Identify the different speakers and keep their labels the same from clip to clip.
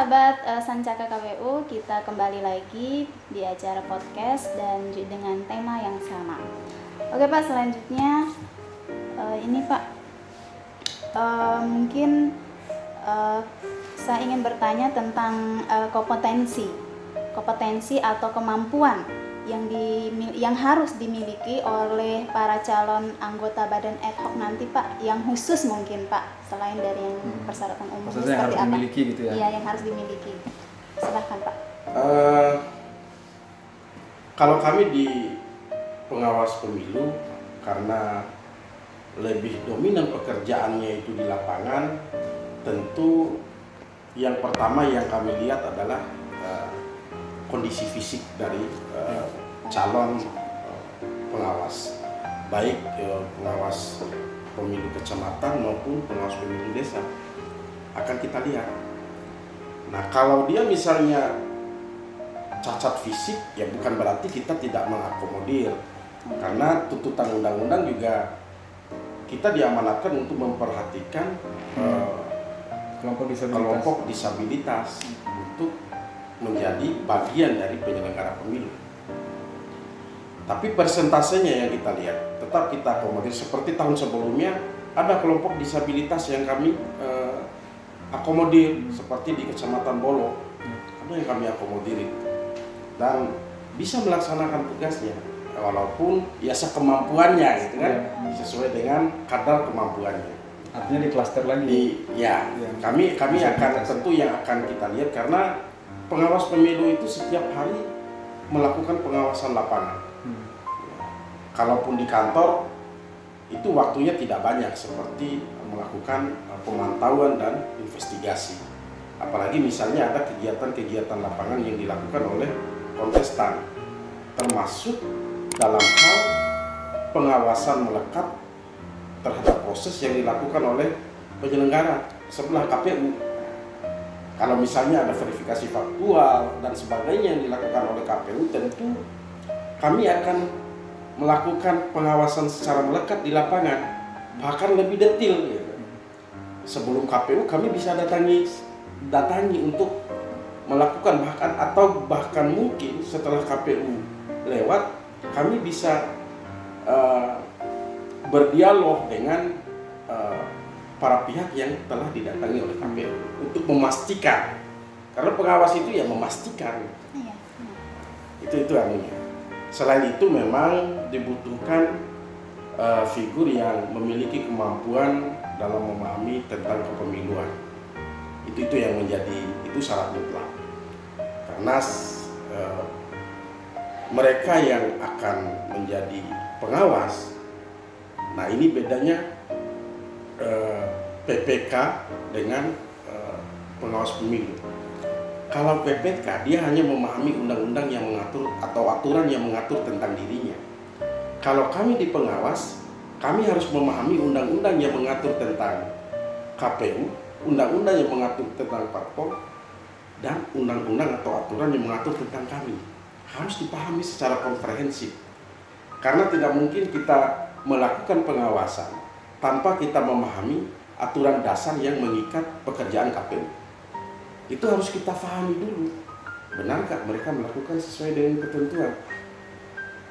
Speaker 1: sahabat Sancaka KPU, kita kembali lagi di acara podcast dan dengan tema yang sama. Oke Pak, selanjutnya ini Pak, mungkin saya ingin bertanya tentang kompetensi atau kemampuan yang harus dimiliki oleh para calon anggota badan ad hoc nanti Pak, yang khusus mungkin Pak, selain dari yang persyaratan umum.
Speaker 2: Maksudnya yang harus dimiliki gitu ya?
Speaker 1: Iya, yang harus dimiliki. Silahkan Pak.
Speaker 3: Kalau kami di pengawas pemilu, karena lebih dominan pekerjaannya itu di lapangan, tentu yang pertama yang kami lihat adalah kondisi fisik dari calon pengawas, baik pengawas pemilu kecamatan maupun pengawas pemilu desa, akan kita lihat. Nah, kalau dia misalnya cacat fisik, ya bukan berarti kita tidak mengakomodir, karena tuntutan undang-undang juga kita diamanatkan untuk memperhatikan kelompok disabilitas untuk menjadi bagian dari penyelenggara pemilu. Tapi persentasenya yang kita lihat tetap kita akomodir. Seperti tahun sebelumnya ada kelompok disabilitas yang kami akomodir, seperti di Kecamatan Bolo ada yang kami akomodir dan bisa melaksanakan tugasnya walaupun ya sekemampuannya gitu kan, sesuai dengan kadar kemampuannya.
Speaker 2: Artinya di klaster lagi.
Speaker 3: Kami akan tentu yang akan kita lihat, karena pengawas pemilu itu setiap hari melakukan pengawasan lapangan. Kalaupun di kantor itu waktunya tidak banyak seperti melakukan pemantauan dan investigasi. Apalagi misalnya ada kegiatan-kegiatan lapangan yang dilakukan oleh kontestan, termasuk dalam hal pengawasan melekat terhadap proses yang dilakukan oleh penyelenggara sebelah KPU. Kalau misalnya ada verifikasi faktual dan sebagainya yang dilakukan oleh KPU, tentu kami akan melakukan pengawasan secara melekat di lapangan, bahkan lebih detail. Sebelum KPU kami bisa datangi untuk melakukan, bahkan mungkin setelah KPU lewat, kami bisa berdialog dengan para pihak yang telah didatangi oleh KPU untuk memastikan, karena pengawas itu ya memastikan. Itu anunya. Selain itu memang dibutuhkan figur yang memiliki kemampuan dalam memahami tentang kepemiluan. Itu yang menjadi syarat mutlak. Karena mereka yang akan menjadi pengawas, nah ini bedanya PPK dengan pengawas pemilu. Kalau PPK dia hanya memahami undang-undang yang mengatur atau aturan yang mengatur tentang dirinya. Kalau kami di pengawas, kami harus memahami undang-undang yang mengatur tentang KPU, undang-undang yang mengatur tentang parpol, dan undang-undang atau aturan yang mengatur tentang kami. Harus dipahami secara komprehensif. Karena tidak mungkin kita melakukan pengawasan tanpa kita memahami aturan dasar yang mengikat pekerjaan KPU. Itu harus kita pahami dulu. Benarkah mereka melakukan sesuai dengan ketentuan?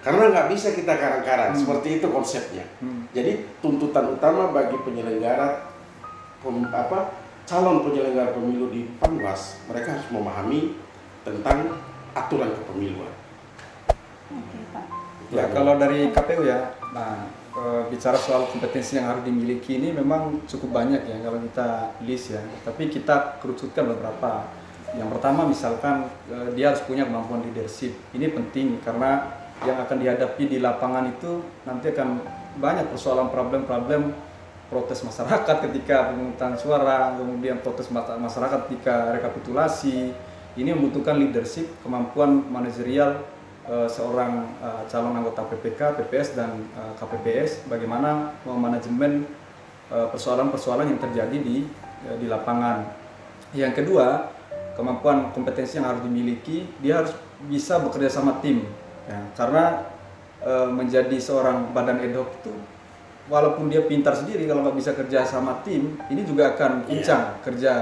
Speaker 3: Karena nggak bisa kita karang-karang, seperti itu konsepnya. Jadi tuntutan utama bagi penyelenggara, calon penyelenggara pemilu di Panwas, mereka harus memahami tentang aturan kepemiluan.
Speaker 1: Oke, Pak.
Speaker 2: Ya, kalau dari KPU ya, bicara soal kompetensi yang harus dimiliki ini memang cukup banyak ya kalau kita list ya. Tapi kita kerucutkan beberapa. Yang pertama misalkan dia harus punya kemampuan leadership. Ini penting karena yang akan dihadapi di lapangan itu nanti akan banyak persoalan problem protes masyarakat ketika pemungutan suara, kemudian protes masyarakat ketika rekapitulasi. Ini membutuhkan leadership, kemampuan manajerial seorang calon anggota PPK, PPS dan KPPS, bagaimana memanajemen persoalan-persoalan yang terjadi di lapangan. Yang kedua, kemampuan kompetensi yang harus dimiliki, dia harus bisa bekerja sama tim ya, karena menjadi seorang badan ad hoc itu walaupun dia pintar sendiri, kalau nggak bisa kerja sama tim, ini juga akan pincang kerja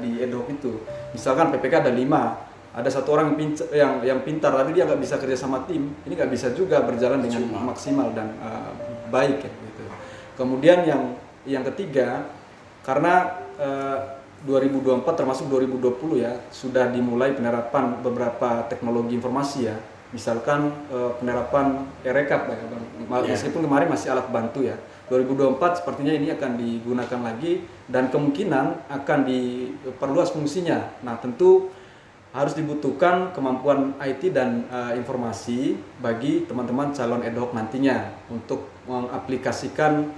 Speaker 2: di ad hoc itu. Misalkan PPK ada 5, ada satu orang yang pintar tapi dia nggak bisa kerja sama tim, ini nggak bisa juga berjalan dengan maksimal dan baik ya, gitu. Kemudian yang ketiga, karena 2024 termasuk 2020 ya, sudah dimulai penerapan beberapa teknologi informasi ya. Misalkan penerapan e-rekap ya, meskipun kemarin masih alat bantu ya. 2024 sepertinya ini akan digunakan lagi dan kemungkinan akan diperluas fungsinya. Nah, tentu harus dibutuhkan kemampuan IT dan informasi bagi teman-teman calon ad hoc nantinya untuk mengaplikasikan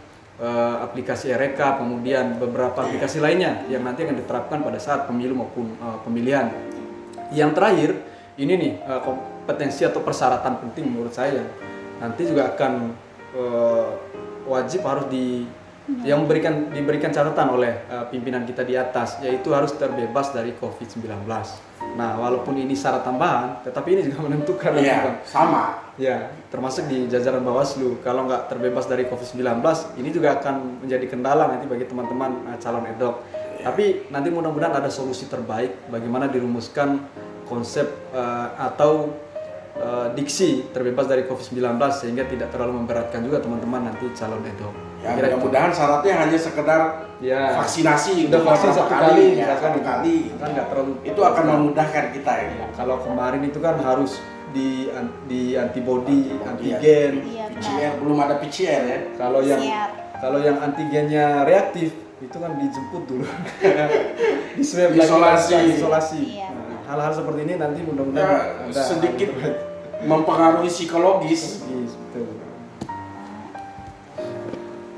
Speaker 2: aplikasi e-rekap, kemudian beberapa aplikasi lainnya yang nanti akan diterapkan pada saat pemilu maupun pemilihan. Yang terakhir, ini nih kompetensi atau persyaratan penting menurut saya. Nanti juga akan wajib harus yang diberikan catatan oleh pimpinan kita di atas, yaitu harus terbebas dari COVID-19. Nah, walaupun ini syarat tambahan, tetapi ini juga menentukan.
Speaker 3: Iya, sama.
Speaker 2: Ya, termasuk di jajaran Bawaslu. Kalau nggak terbebas dari COVID-19, ini juga akan menjadi kendala nanti bagi teman-teman calon ad hoc. Tapi nanti mudah-mudahan ada solusi terbaik bagaimana dirumuskan konsep atau diksi terbebas dari COVID-19 sehingga tidak terlalu memberatkan juga teman-teman nanti calon ad hoc.
Speaker 3: Ya, mudah-mudahan syaratnya hanya sekedar vaksinasi
Speaker 2: sudah vaksin satu kali,
Speaker 3: satu kali.
Speaker 2: Kan nggak terlalu.
Speaker 3: Itu akan memudahkan kita ya.
Speaker 2: Kalau kemarin itu kan harus di antibody, antigen,
Speaker 3: PCR, belum ada PCR ya.
Speaker 2: Kalau yang antigennya reaktif itu kan dijemput dulu, di swab isolasi. Nah, hal-hal seperti ini nanti mudah-mudahan ada
Speaker 3: sedikit mempengaruhi psikologis.
Speaker 2: Betul.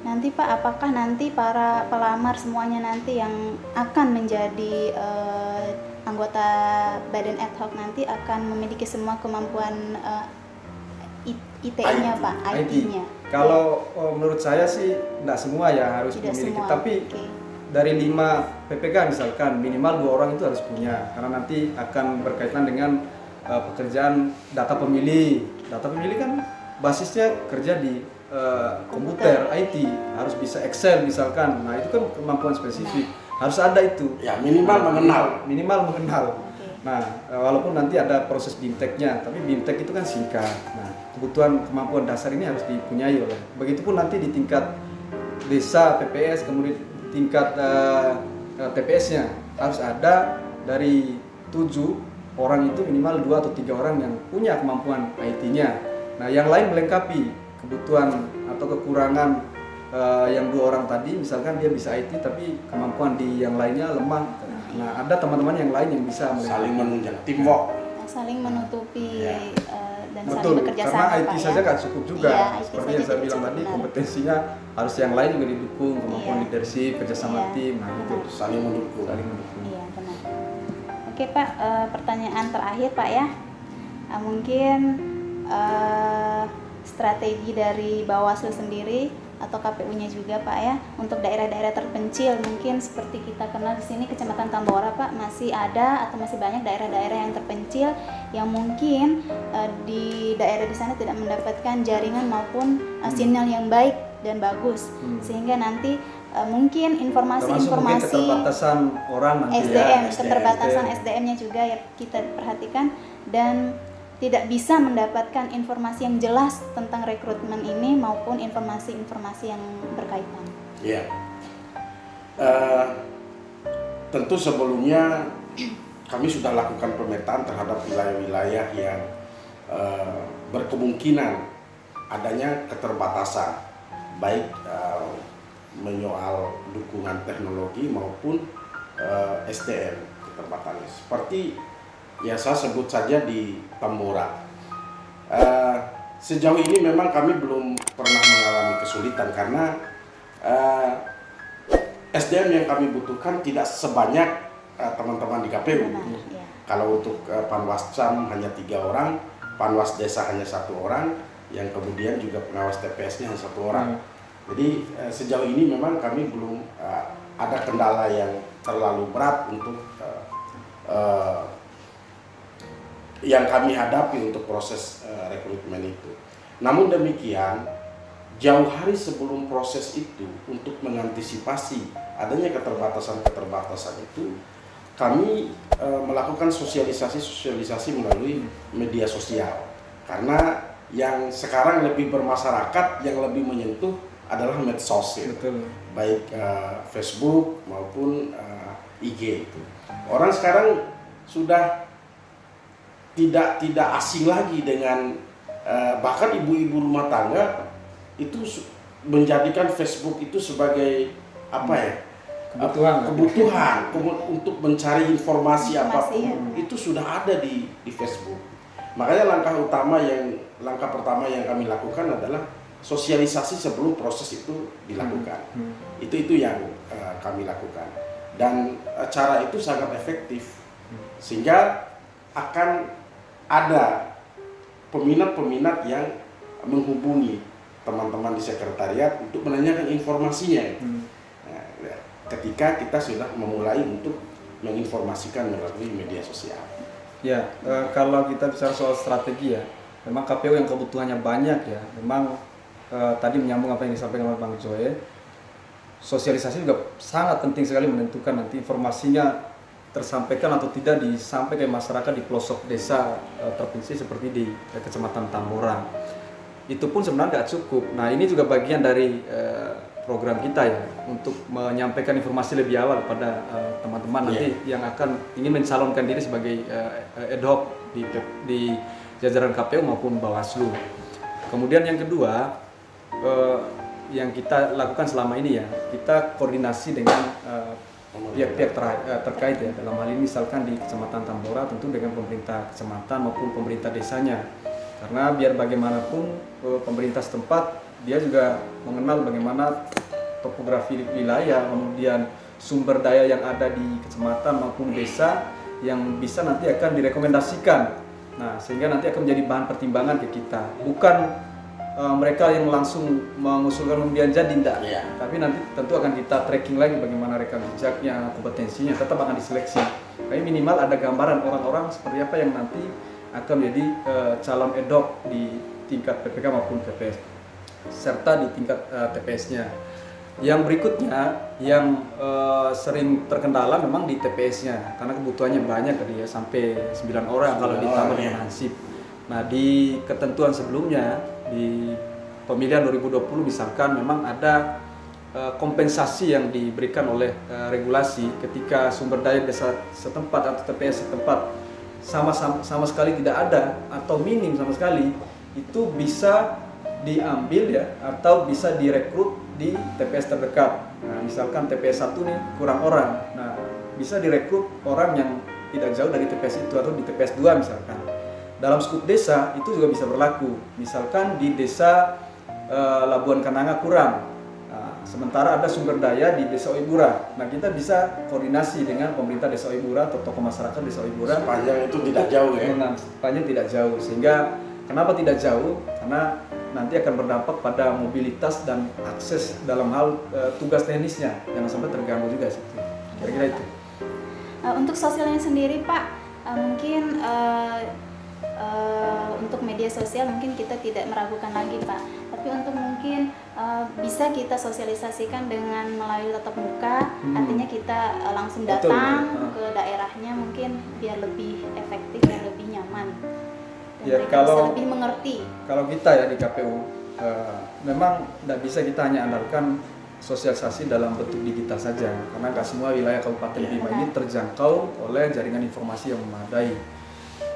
Speaker 1: Nanti Pak, apakah nanti para pelamar semuanya nanti yang akan menjadi anggota badan ad hoc nanti akan memiliki semua kemampuan IT-nya Pak, IT-nya?
Speaker 2: Kalau menurut saya sih tidak semua ya harus
Speaker 1: Tidak
Speaker 2: memiliki,
Speaker 1: semua.
Speaker 2: tapi dari 5 PPK misalkan minimal 2 orang itu harus punya, karena nanti akan berkaitan dengan pekerjaan data pemilih. Data pemilih kan basisnya kerja di komputer, IT, harus bisa Excel misalkan. Nah, itu kan kemampuan spesifik. Harus ada itu.
Speaker 3: Ya, minimal mengenal.
Speaker 2: Nah, walaupun nanti ada proses BIMTEK-nya, tapi BIMTEK itu kan singkat. Nah, kebutuhan kemampuan dasar ini harus dipunyai oleh. Begitupun nanti di tingkat desa, PPS, kemudian tingkat TPS-nya harus ada dari 7 orang itu minimal 2 atau 3 orang yang punya kemampuan IT-nya. Nah, yang lain melengkapi kebutuhan atau kekurangan yang 2 orang tadi, misalkan dia bisa IT tapi kemampuan di yang lainnya lemah. Nah, ada teman-teman yang lain yang bisa
Speaker 3: saling menunjang, teamwork,
Speaker 1: saling menutupi dan
Speaker 2: betul,
Speaker 1: saling bekerja sama.
Speaker 2: karena IT saja nggak cukup juga. Seperti yang saya bilang tadi,
Speaker 1: benar.
Speaker 2: kompetensinya harus yang lain juga didukung, kemampuan leadership, kerjasama tim, nah itu
Speaker 3: saling mendukung.
Speaker 1: Iya, benar. Oke Pak, pertanyaan terakhir Pak ya, mungkin strategi dari Bawaslu sendiri atau KPU-nya juga Pak ya, untuk daerah-daerah terpencil, mungkin seperti kita kenal di sini Kecamatan Tambora Pak, masih ada atau masih banyak daerah-daerah yang terpencil yang mungkin di daerah di sana tidak mendapatkan jaringan maupun sinyal yang baik dan bagus, sehingga nanti mungkin informasi-informasi
Speaker 2: keterbatasan orang nanti
Speaker 1: SDM, keterbatasan SDM-nya juga ya kita perhatikan, dan tidak bisa mendapatkan informasi yang jelas tentang rekrutmen ini maupun informasi-informasi yang berkaitan.
Speaker 3: Iya. Tentu sebelumnya kami sudah lakukan pemetaan terhadap wilayah-wilayah yang berkemungkinan adanya keterbatasan, baik menyoal dukungan teknologi maupun SDM keterbatasannya. Seperti ya saya sebut saja di Tambora. Sejauh ini memang kami belum pernah mengalami kesulitan karena SDM yang kami butuhkan tidak sebanyak teman-teman di KPU. Kalau untuk Panwascam hanya 3 orang, Panwas Desa hanya 1 orang, yang kemudian juga pengawas TPS-nya hanya 1 orang. Jadi sejauh ini memang kami belum ada kendala yang terlalu berat untuk yang kami hadapi untuk proses rekrutmen itu. Namun demikian, jauh hari sebelum proses itu, untuk mengantisipasi adanya keterbatasan-keterbatasan itu, kami melakukan sosialisasi melalui media sosial. Karena yang sekarang lebih bermasyarakat, yang lebih menyentuh adalah medsos, ya.
Speaker 2: Betul.
Speaker 3: Baik Facebook maupun IG itu. Orang sekarang sudah tidak asing lagi dengan bahkan ibu-ibu rumah tangga itu menjadikan Facebook itu sebagai apa ya? Kebutuhan untuk mencari informasi apapun, itu sudah ada di Facebook. Makanya langkah pertama yang kami lakukan adalah sosialisasi sebelum proses itu dilakukan. Itu yang kami lakukan, dan cara itu sangat efektif sehingga akan ada peminat-peminat yang menghubungi teman-teman di sekretariat untuk menanyakan informasinya. Nah, ketika kita sudah memulai untuk menginformasikan melalui media sosial.
Speaker 2: Ya, kalau kita bicara soal strategi ya, memang KPU yang kebutuhannya banyak ya. Memang tadi menyambung apa yang disampaikan oleh Bang Joe, sosialisasi juga sangat penting sekali menentukan nanti informasinya tersampaikan atau tidak disampaikan ke masyarakat di pelosok desa terpencil seperti di Kecamatan Tambora. Itu pun sebenarnya nggak cukup. Nah, ini juga bagian dari program kita ya, untuk menyampaikan informasi lebih awal pada teman-teman nanti yang akan ingin mencalonkan diri sebagai ad hoc di jajaran KPU maupun Bawaslu. Kemudian yang kedua, yang kita lakukan selama ini ya, kita koordinasi dengan pihak-pihak terkait ya. Dalam hal ini misalkan di Kecamatan Tambora tentu dengan pemerintah kecamatan maupun pemerintah desanya. Karena biar bagaimanapun pemerintah setempat dia juga mengenal bagaimana topografi wilayah, kemudian sumber daya yang ada di kecamatan maupun desa yang bisa nanti akan direkomendasikan. Nah, sehingga nanti akan menjadi bahan pertimbangan ke kita. Bukan mereka yang langsung mengusulkan pemberian jadi, tidak. Tapi nanti tentu akan kita tracking lagi bagaimana rekam jejaknya, kompetensinya, tetap akan diseleksi. Tapi minimal ada gambaran orang-orang seperti apa yang nanti akan menjadi calon ad hoc di tingkat PPK maupun TPS, serta di tingkat TPS-nya. Yang berikutnya yang sering terkendala memang di TPS-nya, karena kebutuhannya banyak tadi ya, sampai 9 orang kalau ditambah dengan hansip. Nah, di ketentuan sebelumnya di pemilihan 2020 misalkan memang ada kompensasi yang diberikan oleh regulasi ketika sumber daya desa setempat atau TPS setempat sama sekali tidak ada atau minim sama sekali, itu bisa diambil ya, atau bisa direkrut di TPS terdekat. Nah, misalkan TPS 1 nih kurang orang, nah bisa direkrut orang yang tidak jauh dari TPS itu, atau di TPS 2 misalkan. Dalam skup desa itu juga bisa berlaku. Misalkan di desa Labuan Kananga kurang, nah, sementara ada sumber daya di desa Oibura. Nah, kita bisa koordinasi dengan pemerintah desa Oibura atau tokoh masyarakat desa Oibura.
Speaker 3: Sepanjang itu tidak jauh ya.
Speaker 2: Sepanjang tidak jauh. Sehingga kenapa tidak jauh? Karena nanti akan berdampak pada mobilitas dan akses dalam hal tugas teknisnya, jangan sampai terganggu juga sih. Kira-kira itu.
Speaker 1: Untuk sosialnya sendiri Pak, mungkin untuk media sosial mungkin kita tidak meragukan lagi Pak, tapi untuk mungkin bisa kita sosialisasikan dengan melalui tatap muka, artinya kita langsung datang ke daerahnya, mungkin biar lebih efektif dan lebih nyaman, dan
Speaker 2: Ya,
Speaker 1: mereka bisa lebih mengerti.
Speaker 2: Kalau kita ya di KPU memang tidak bisa kita hanya andalkan sosialisasi dalam bentuk digital saja, karena nggak semua wilayah Kabupaten Bima ini terjangkau oleh jaringan informasi yang memadai.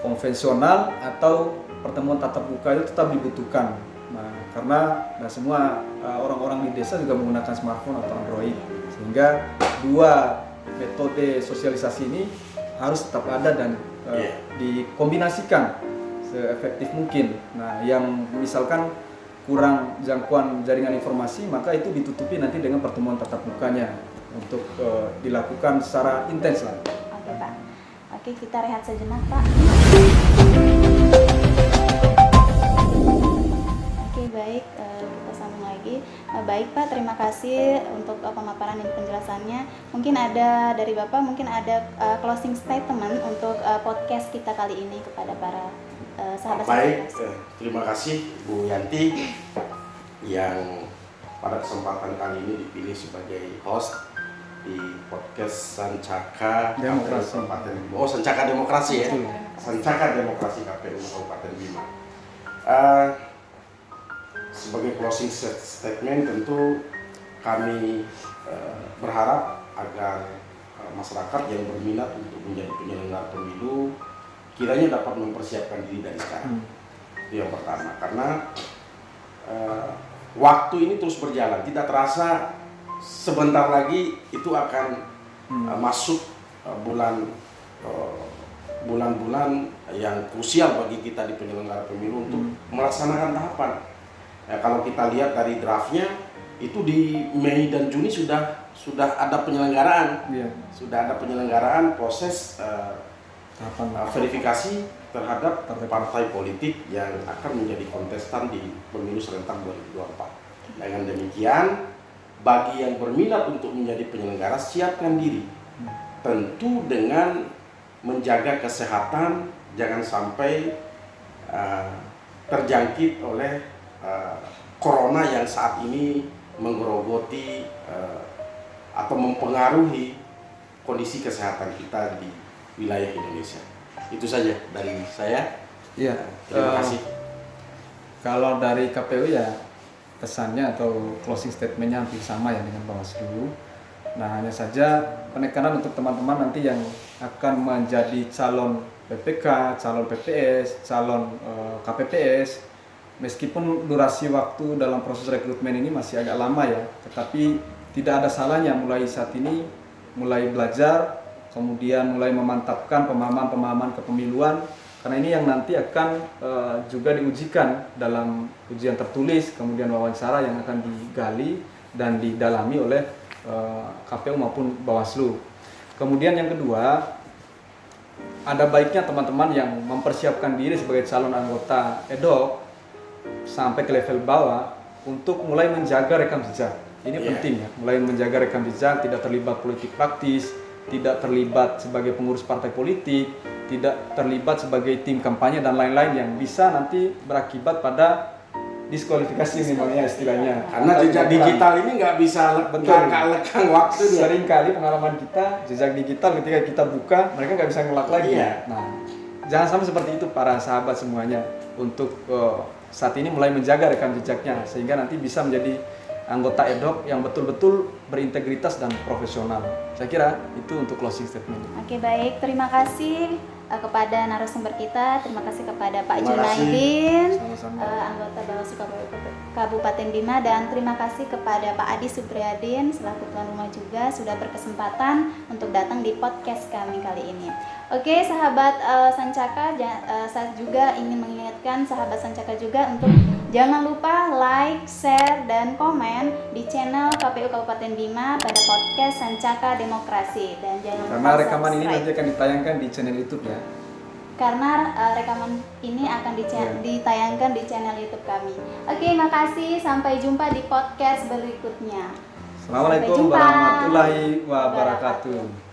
Speaker 2: Konvensional atau pertemuan tatap muka itu tetap dibutuhkan. Nah, karena nggak semua orang-orang di desa juga menggunakan smartphone atau Android, sehingga dua metode sosialisasi ini harus tetap ada dan dikombinasikan seefektif mungkin. Nah, yang misalkan kurang jangkauan jaringan informasi, maka itu ditutupi nanti dengan pertemuan tatap mukanya untuk dilakukan secara intens lah.
Speaker 1: Oke Pak. Oke, kita rehat sejenak Pak. Oke, baik, kita sambung lagi. Baik Pak, terima kasih untuk pemaparan dan penjelasannya. Mungkin ada dari Bapak, mungkin ada closing statement untuk podcast kita kali ini kepada para sahabat.
Speaker 3: Baik, terima kasih Bu Yanti. yang pada kesempatan kali ini dipilih sebagai host di podcast Sancaka
Speaker 2: Demokrasi.
Speaker 3: Kabupaten Bima. Oh, Sancaka Demokrasi ya.
Speaker 2: Betul.
Speaker 3: Sancaka Demokrasi KPU Kabupaten Bima. Sebagai closing statement tentu kami berharap agar masyarakat yang berminat untuk menjadi penyelenggara pemilu kiranya dapat mempersiapkan diri dari sekarang. Itu yang pertama, karena waktu ini terus berjalan, tidak terasa sebentar lagi itu akan masuk bulan-bulan yang krusial bagi kita di penyelenggara pemilu untuk melaksanakan tahapan. Kalau kita lihat dari draftnya itu di Mei dan Juni sudah ada penyelenggaraan, sudah ada penyelenggaraan proses verifikasi terhadap partai politik yang akan menjadi kontestan di pemilu serentak 2024. Dengan demikian, bagi yang berminat untuk menjadi penyelenggara, siapkan diri, tentu dengan menjaga kesehatan, jangan sampai terjangkit oleh corona yang saat ini menggerogoti atau mempengaruhi kondisi kesehatan kita di wilayah Indonesia. Itu saja dari saya.
Speaker 2: Iya.
Speaker 3: Terima kasih.
Speaker 2: Kalau dari KPU ya pesannya atau closing statementnya hampir sama ya dengan Bawaslu. Nah, hanya saja penekanan untuk teman-teman nanti yang akan menjadi calon PPK, calon PPS, calon KPPS. Meskipun durasi waktu dalam proses rekrutmen ini masih agak lama ya, tetapi tidak ada salahnya mulai saat ini, mulai belajar, kemudian mulai memantapkan pemahaman-pemahaman kepemiluan, karena ini yang nanti akan juga diujikan dalam ujian tertulis, kemudian wawancara yang akan digali dan didalami oleh KPU maupun Bawaslu. Kemudian yang kedua, ada baiknya teman-teman yang mempersiapkan diri sebagai calon anggota EDOK sampai ke level bawah untuk mulai menjaga rekam jejak. Ini penting ya, mulai menjaga rekam jejak, tidak terlibat politik praktis, tidak terlibat sebagai pengurus partai politik, tidak terlibat sebagai tim kampanye dan lain-lain yang bisa nanti berakibat pada diskualifikasi namanya istilahnya.
Speaker 3: Karena jejak digital ini nggak bisa lekang waktu.
Speaker 2: Seringkali pengalaman kita, jejak digital ketika kita buka, mereka nggak bisa ngelak lagi. Nah, jangan sampai seperti itu para sahabat semuanya, untuk saat ini mulai menjaga rekam jejaknya sehingga nanti bisa menjadi anggota EDOK yang betul-betul berintegritas dan profesional. Saya kira itu untuk closing statement.
Speaker 1: Oke, baik, terima kasih kepada narasumber kita, terima kasih kepada Pak Junaidin, anggota Bawaslu Kabupaten Bima, dan terima kasih kepada Pak Adi Supriyadin selaku tuan rumah juga sudah berkesempatan untuk datang di podcast kami kali ini. Oke, sahabat Sancaka, saya juga ingin mengingatkan sahabat Sancaka juga untuk jangan lupa like, share, dan komen di channel KPU Kabupaten Bima pada podcast Sancaka Demokrasi, dan jangan lupa
Speaker 2: karena rekaman ini
Speaker 1: subscribe.
Speaker 2: nanti akan ditayangkan di channel YouTube ya.
Speaker 1: Karena rekaman ini akan ditayangkan di channel YouTube kami. Oke, makasih. Sampai jumpa di podcast berikutnya.
Speaker 2: Assalamualaikum warahmatullahi wabarakatuh.